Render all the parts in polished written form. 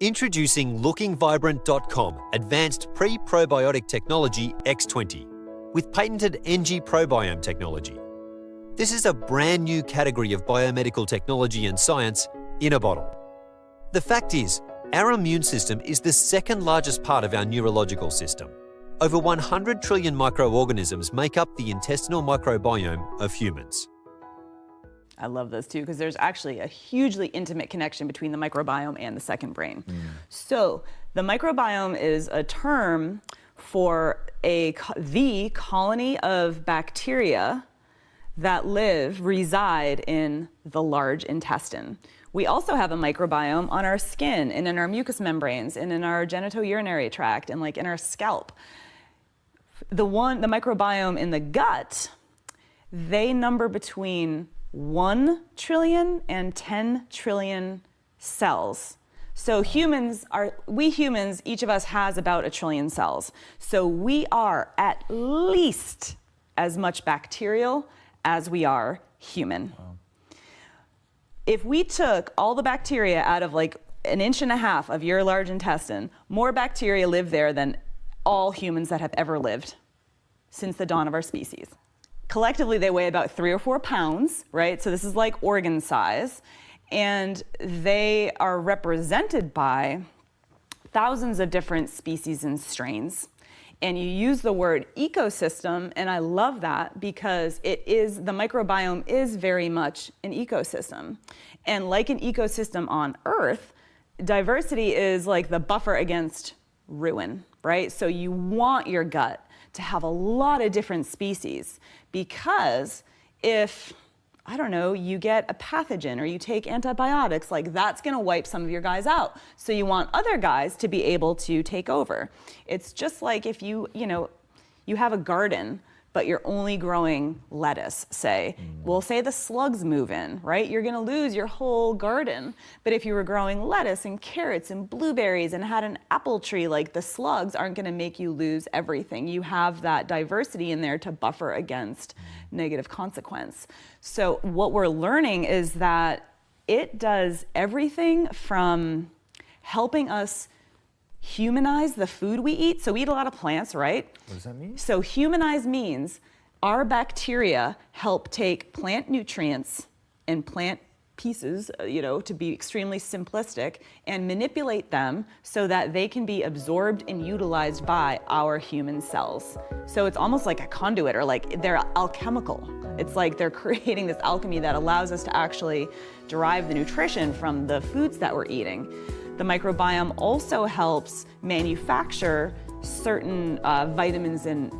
Introducing lookingvibrant.com Advanced Pre-Probiotic Technology X20 with patented NGProbiome technology. This is a brand new category of biomedical technology and science in a bottle. The fact is, our immune system is the second largest part of our neurological system. Over 100 trillion microorganisms make up the intestinal microbiome of humans. I love this too, because there's actually a hugely intimate connection between the microbiome and the second brain. So the microbiome is a term for the colony of bacteria that reside in the large intestine. We also have a microbiome on our skin and in our mucous membranes and in our genitourinary tract and like in our scalp. The microbiome in the gut, they number between 1 trillion and 10 trillion cells. So we humans, each of us has about 1 trillion cells. So we are at least as much bacterial as we are human. Wow. If we took all the bacteria out of like 1.5 inches of your large intestine, more bacteria live there than all humans that have ever lived since the dawn of our species. Collectively, they weigh about 3 or 4 pounds, right? So this is like organ size. And they are represented by thousands of different species and strains. And you use the word ecosystem, and I love that because the microbiome is very much an ecosystem. And like an ecosystem on Earth, diversity is like the buffer against ruin, right? So you want your gut to have a lot of different species, because if, I don't know, you get a pathogen or you take antibiotics, like that's gonna wipe some of your guys out. So you want other guys to be able to take over. It's just like if you have a garden, but you're only growing lettuce, say. Well, say the slugs move in, right? You're gonna lose your whole garden. But if you were growing lettuce and carrots and blueberries and had an apple tree, like the slugs aren't gonna make you lose everything. You have that diversity in there to buffer against negative consequence. So what we're learning is that it does everything from helping us humanize the food we eat. So we eat a lot of plants, right? What does that mean? So humanize means our bacteria help take plant nutrients and plant pieces, to be extremely simplistic, and manipulate them so that they can be absorbed and utilized by our human cells. So it's almost like a conduit, or like they're alchemical. It's like they're creating this alchemy that allows us to actually derive the nutrition from the foods that we're eating. The microbiome also helps manufacture certain vitamins and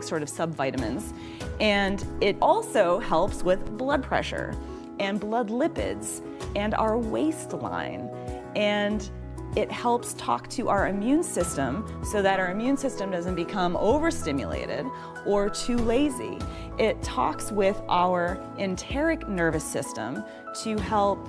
sort of subvitamins. And it also helps with blood pressure and blood lipids and our waistline. And it helps talk to our immune system so that our immune system doesn't become overstimulated or too lazy. It talks with our enteric nervous system to help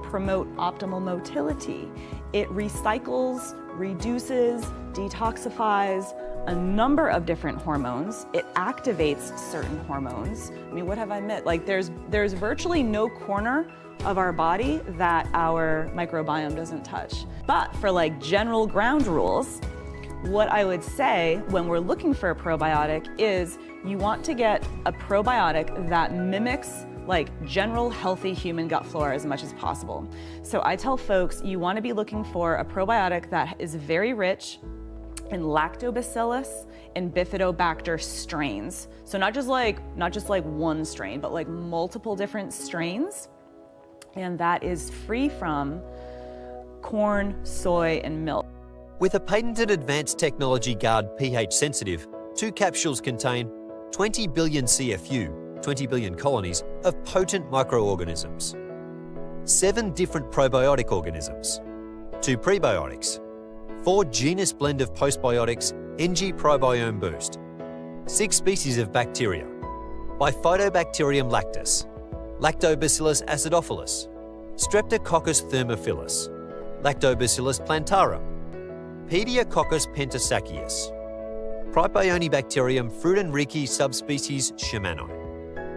promote optimal motility. It recycles, reduces, detoxifies a number of different hormones. It activates certain hormones. I mean, what have I missed? Like there's virtually no corner of our body that our microbiome doesn't touch. But for like general ground rules, what I would say when we're looking for a probiotic is you want to get a probiotic that mimics like general healthy human gut flora as much as possible. So I tell folks you want to be looking for a probiotic that is very rich in Lactobacillus and Bifidobacter strains. So not just like one strain, but like multiple different strains. And that is free from corn, soy, and milk. With a patented advanced technology Guard pH sensitive, 2 capsules contain 20 billion CFU, 20 billion colonies of potent microorganisms, 7 different probiotic organisms, 2 prebiotics, 4 genus blend of postbiotics, NGProbiome Boost, 6 species of bacteria, Bifidobacterium lactis, Lactobacillus acidophilus, Streptococcus thermophilus, Lactobacillus plantarum, Pediococcus pentosaceus, Propionibacterium freudenreichii subspecies Shermanii,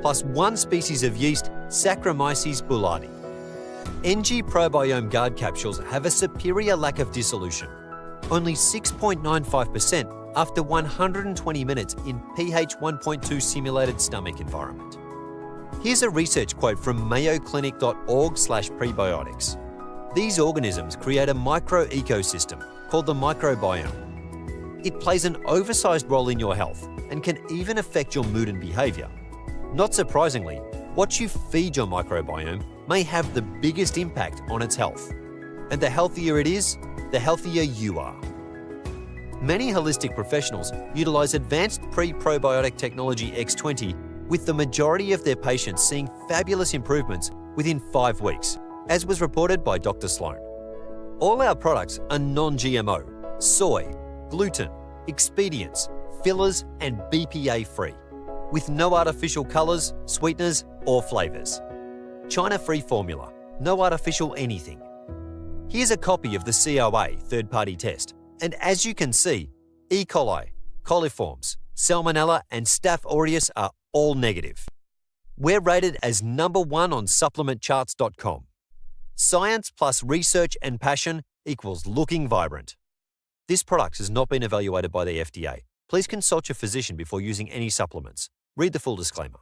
plus 1 species of yeast, Saccharomyces boulardii. NGProbiome Guard Capsules have a superior lack of dissolution, only 6.95% after 120 minutes in pH 1.2 simulated stomach environment. Here's a research quote from mayoclinic.org/prebiotics. These organisms create a micro-ecosystem called the microbiome. It plays an oversized role in your health and can even affect your mood and behavior. Not surprisingly, what you feed your microbiome may have the biggest impact on its health. And the healthier it is, the healthier you are. Many holistic professionals utilize advanced pre-probiotic technology X20, with the majority of their patients seeing fabulous improvements within 5 weeks, as was reported by Dr. Sloan. All our products are non-GMO, soy, gluten, expedients, fillers, and BPA-free, with no artificial colours, sweeteners, or flavours. China-free formula, no artificial anything. Here's a copy of the COA third-party test, and as you can see, E. coli, coliforms, Salmonella, and Staph aureus are all negative. We're rated as #1 on supplementcharts.com. Science plus research and passion equals looking vibrant. This product has not been evaluated by the FDA. Please consult your physician before using any supplements. Read the full disclaimer.